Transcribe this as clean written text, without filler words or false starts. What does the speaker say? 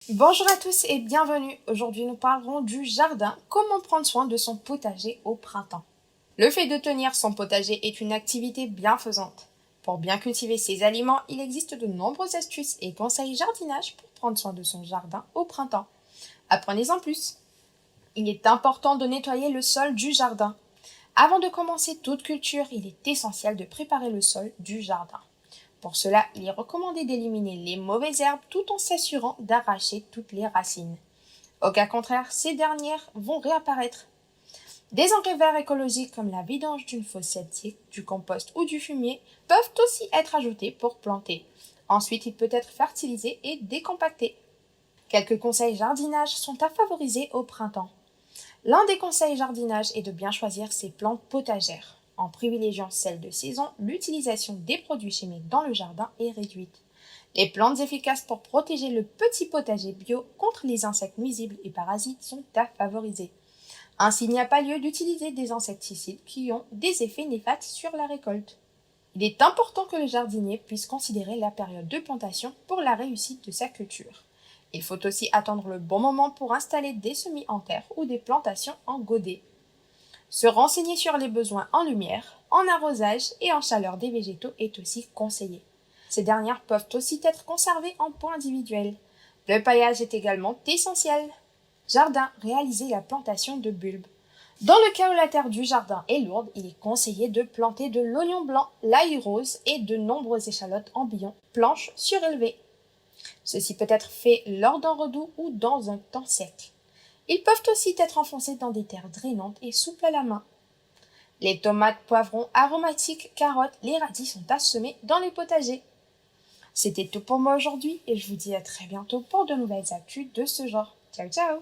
Bonjour à tous et bienvenue. Aujourd'hui, nous parlerons du jardin, comment prendre soin de son potager au printemps. Le fait de tenir son potager est une activité bienfaisante. Pour bien cultiver ses aliments, il existe de nombreuses astuces et conseils jardinage pour prendre soin de son jardin au printemps. Apprenez-en plus. Il est important de nettoyer le sol du jardin. Avant de commencer toute culture, il est essentiel de préparer le sol du jardin. Pour cela, il est recommandé d'éliminer les mauvaises herbes tout en s'assurant d'arracher toutes les racines. Au cas contraire, ces dernières vont réapparaître. Des engrais verts écologiques comme la vidange d'une fosse septique, du compost ou du fumier peuvent aussi être ajoutés pour planter. Ensuite, il peut être fertilisé et décompacté. Quelques conseils jardinage sont à favoriser au printemps. L'un des conseils jardinage est de bien choisir ses plantes potagères. En privilégiant celles de saison, l'utilisation des produits chimiques dans le jardin est réduite. Les plantes efficaces pour protéger le petit potager bio contre les insectes nuisibles et parasites sont à favoriser. Ainsi, il n'y a pas lieu d'utiliser des insecticides qui ont des effets néfastes sur la récolte. Il est important que le jardinier puisse considérer la période de plantation pour la réussite de sa culture. Il faut aussi attendre le bon moment pour installer des semis en terre ou des plantations en godet. Se renseigner sur les besoins en lumière, en arrosage et en chaleur des végétaux est aussi conseillé. Ces dernières peuvent aussi être conservées en pot individuel. Le paillage est également essentiel. Jardin, réaliser la plantation de bulbes. Dans le cas où la terre du jardin est lourde, il est conseillé de planter de l'oignon blanc, l'ail rose et de nombreuses échalotes en billons, planches surélevées. Ceci peut être fait lors d'un redout ou dans un temps sec. Ils peuvent aussi être enfoncés dans des terres drainantes et souples à la main. Les tomates, poivrons, aromatiques, carottes, les radis sont à semer dans les potagers. C'était tout pour moi aujourd'hui et je vous dis à très bientôt pour de nouvelles actus de ce genre. Ciao ciao!